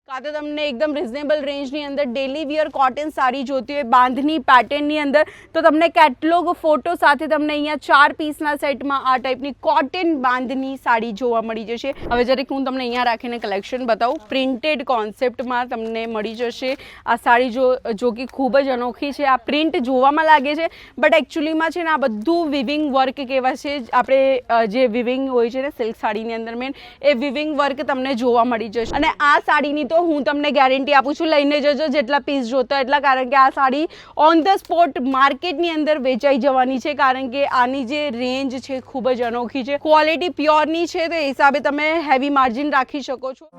કાં તો તમને એકદમ રિઝનેબલ રેન્જની અંદર ડેલી વિયર કોટન સાડી જોતી હોય બાંધની પેટર્નની અંદર તો તમને કેટલોગ ફોટો સાથે તમને અહીંયા 4 પીસના સેટમાં આ ટાઈપની કોટન બાંધની સાડી જોવા મળી જશે। હવે જરીક હું તમને અહીંયા રાખીને કલેક્શન બતાવું। પ્રિન્ટેડ કોન્સેપ્ટમાં તમને મળી જશે આ સાડી જો કે ખૂબ જ અનોખી છે। આ પ્રિન્ટ જોવામાં લાગે છે બટ એકચ્યુઅલીમાં છે ને આ બધું વિવિંગ વર્ક કહેવાય છે। આપણે જે વિવિંગ હોય છે ને સિલ્ક સાડીની અંદર મેન એ વિવિંગ વર્ક તમને જોવા મળી જશે। અને આ સાડીની તો હું તમને ગેરંટી આપું છું લઈને જજો જેટલા પીસ જોતા એટલા, કારણ કે આ સાડી ઓન ધ સ્પોટ માર્કેટની અંદર વેચાઈ જવાની છે, કારણ કે આની જે રેન્જ છે ખૂબ જ અનોખી છે। ક્વોલિટી પ્યોરની છે તો એ હિસાબે તમે હેવી માર્જિન રાખી શકો છો।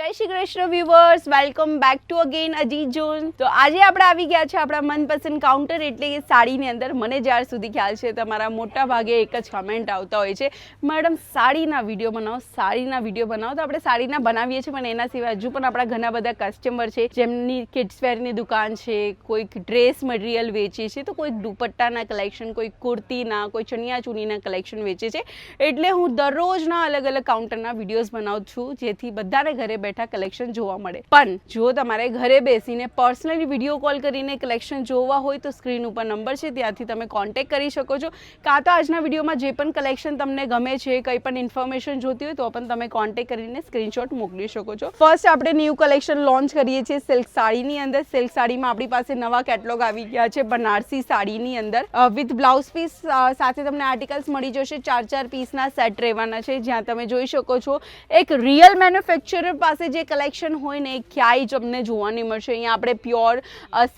જય Shri Krishna viewers, welcome back to again Ajit zone. તો આજે આપણે આવી ગયા છે આપણા મનપસંદ કાઉન્ટર એટલે કે સાડીની અંદર। મને જ્યાર સુધી ખ્યાલ છે તમારા મોટા ભાગે એક જ કમેન્ટ આવતા હોય છે, મેડમ સાડીના વિડીયો બનાવો, સાડીના વિડીયો બનાવો। તો આપણે સાડીના બનાવીએ છીએ, પણ એના સિવાય હજુ પણ આપણા ઘણા બધા કસ્ટમર છે જેમની કિડ્સ વેરની દુકાન છે, કોઈક ડ્રેસ મટીરિયલ વેચે છે, તો કોઈ દુપટ્ટાના કલેક્શન, કોઈ કુર્તીના, કોઈ ચણિયા ચોળીના કલેક્શન વેચે છે। એટલે હું દરરોજના અલગ અલગ કાઉન્ટરના વિડીયોઝ બનાવું છું જેથી બધાને ઘરે બેઠા કલેક્શન જોવા મળે। પણ જો તમારે ઘરે બેસીને પર્સનલી વિડીયો કોલ કરીને કલેક્શન જોવા હોય તો સ્ક્રીન ઉપર નંબર છે, ત્યાંથી તમે કોન્ટેક્ટ કરી શકો છો। કાં તો આજના વિડીયોમાં જે પણ કલેક્શન તમને ગમે છે, કંઈ પણ ઇન્ફોર્મેશન જોતી હોય તો પણ તમે કોન્ટેક્ટ કરીને સ્ક્રીનશોટ મોકલી શકો છો। ફર્સ્ટ આપણે ન્યૂ કલેક્શન લોન્ચ કરીએ છીએ સિલ્ક સાડીની અંદર। સિલ્ક સાડીમાં આપણી પાસે નવા કેટલોગ આવી ગયા છે બનારસી સાડીની અંદર વિથ બ્લાઉઝ પીસ સાથે તમને આર્ટિકલ્સ મળી જશે। 4 પીસના સેટ રહેવાના છે, જ્યાં તમે જોઈ શકો છો એક રિયલ મેન્યુફેક્ચરર પાસે જે કલેક્શન હોય ને એ ક્યાંય જ અમને જોવા નહીં મળશે। અહીંયા આપણે પ્યોર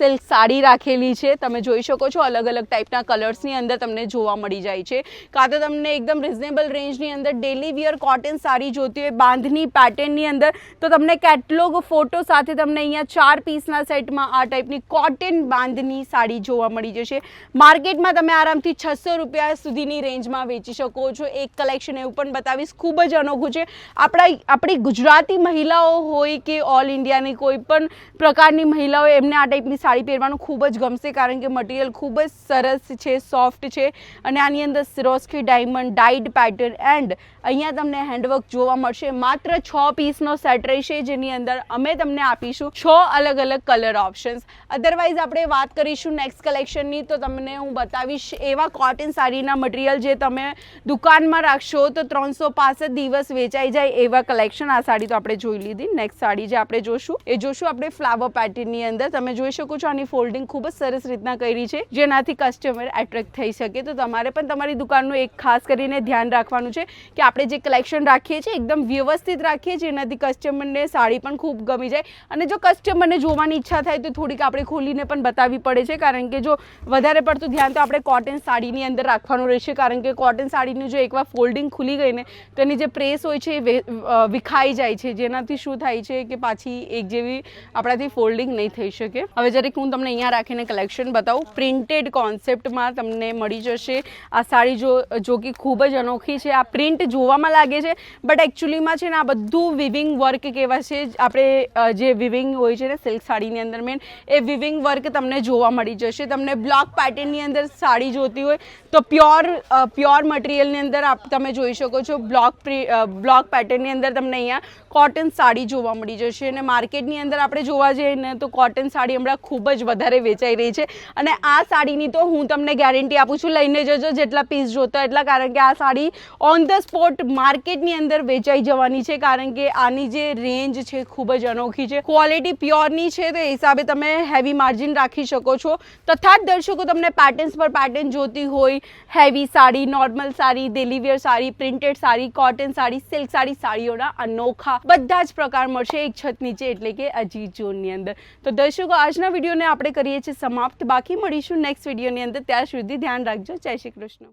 સિલ્ક સાડી રાખેલી છે, તમે જોઈ શકો છો અલગ અલગ ટાઈપના કલર્સની અંદર તમને જોવા મળી જાય છે। કાં તો તમને એકદમ રિઝનેબલ રેન્જની અંદર ડેલી વિયર કોટન સાડી જોતી હોય બાંધની પેટર્નની અંદર તો તમને કેટલોગ ફોટો સાથે તમને અહીંયા 4 પીસના સેટમાં આ ટાઈપની કોટન બાંધની સાડી જોવા મળી જશે। માર્કેટમાં તમે આરામથી 600 રૂપિયા સુધીની રેન્જમાં વેચી શકો છો। એક કલેક્શન એવું પણ બતાવીશ, ખૂબ જ અનોખું છે। આપણી ગુજરાતી મહિલાઓ હોય કે ઓલ ઇન્ડિયાની કોઈ પણ પ્રકારની મહિલાઓ એમને આ ટાઈપની સાડી પહેરવાનું ખૂબ જ ગમશે, કારણ કે મટીરિયલ ખૂબ જ સરસ છે, સોફ્ટ છે અને આની અંદર સિરોસ્કી ડાયમંડ ડાઇડ પેટર્ન એન્ડ અહીંયા તમને હેન્ડવર્ક જોવા મળશે। માત્ર 6 પીસનો સેટ રહેશે, જેની અંદર અમે તમને આપીશું 6 અલગ અલગ કલર ઓપ્શન્સ। અધરવાઇઝ આપણે વાત કરીશું નેક્સ્ટ કલેક્શનની તો તમને હું બતાવીશ એવા કોટન સાડીના મટીરિયલ જે તમે દુકાનમાં રાખશો તો 365 દિવસ વેચાઈ જાય એવા કલેક્શન। આ સાડી તો આપણે જોઈ લીધી। નેક્સ્ટ સાડી જે આપણે જોશું આપણે ફ્લાવર પેટર્નની અંદર। તમે જોઈ શકો છો આની ફોલ્ડિંગ ખૂબ જ સરસ રીતના કરી છે, જેનાથી કસ્ટમર એટ્રેક્ટ થઈ શકે। તો તમારે પણ તમારી દુકાનનું એક ખાસ કરીને ધ્યાન રાખવાનું છે કે આપણે જે કલેક્શન રાખીએ છીએ એકદમ વ્યવસ્થિત રાખીએ છીએ, જેનાથી કસ્ટમરને સાડી પણ ખૂબ ગમી જાય। અને જો કસ્ટમરને જોવાની ઈચ્છા થાય તો થોડીક આપણે ખોલીને પણ બતાવવી પડે છે, કારણ કે જો વધારે પડતું ધ્યાન તો આપણે કોટન સાડીની અંદર રાખવાનું રહેશે, કારણ કે કોટન સાડીનું જો એકવાર ફોલ્ડિંગ ખુલી ગઈ ને તો એની જે પ્રેસ હોય છે એ વિખાઈ જાય છે, જેનાથી શું થાય છે કે પાછી એક જેવી આપણાથી ફોલ્ડિંગ નહીં થઈ શકે। હવે જરીક હું તમને અહીંયા રાખીને કલેક્શન બતાવું। પ્રિન્ટેડ કોન્સેપ્ટમાં તમને મળી જશે આ સાડી જો કે ખૂબ જ અનોખી છે। આ પ્રિન્ટ જોવામાં લાગે છે બટ એકચ્યુઅલીમાં છે ને આ બધું વિવિંગ વર્ક કહેવાય છે। આપણે જે વિવિંગ હોય છે ને સિલ્ક સાડીની અંદર મેન એ વિવિંગ વર્ક તમને જોવા મળી જશે। તમને બ્લોક પેટર્નની અંદર સાડી જોતી હોય તો પ્યોર મટીરિયલની અંદર તમે જોઈ શકો છો બ્લોક પેટર્નની અંદર તમને અહીંયા કોટન સાડી જોવા મળી જશે। અને માર્કેટની અંદર આપણે જોવા જઈએ ને તો કોટન સાડી હમણાં ખૂબ જ વધારે વેચાઈ રહી છે, અને આ સાડીની તો હું તમને ગેરંટી આપું છું લઈને જજો જેટલા પીસ જોતા એટલા, કારણ કે આ સાડી ઓન ધ સ્પોટ માર્કેટની અંદર વેચાઈ જવાની છે, કારણ કે આની જે રેન્જ છે ખૂબ જ અનોખી છે। ક્વોલિટી પ્યોરની છે તો એ હિસાબે તમે હેવી માર્જિન રાખી શકો છો। તથા જ દર્શકો તમને પેટર્ન્સ પર પેટર્ન જોતી હોય, heavy sari, normal sari, daily wear sari, printed sari, cotton sari, silk sari, સાડીઓના અનોખા બધા જ પ્રકાર મળશે એક છત નીચે એટલે કે અજીત ઝોનની અંદર। તો દર્શકો આજના વિડીયોને આપણે કરીએ છીએ સમાપ્ત, બાકી મળીશું નેક્સ્ટ વિડીયોની અંદર। ત્યાં સુધી ધ્યાન રાખજો। જય શ્રી કૃષ્ણ।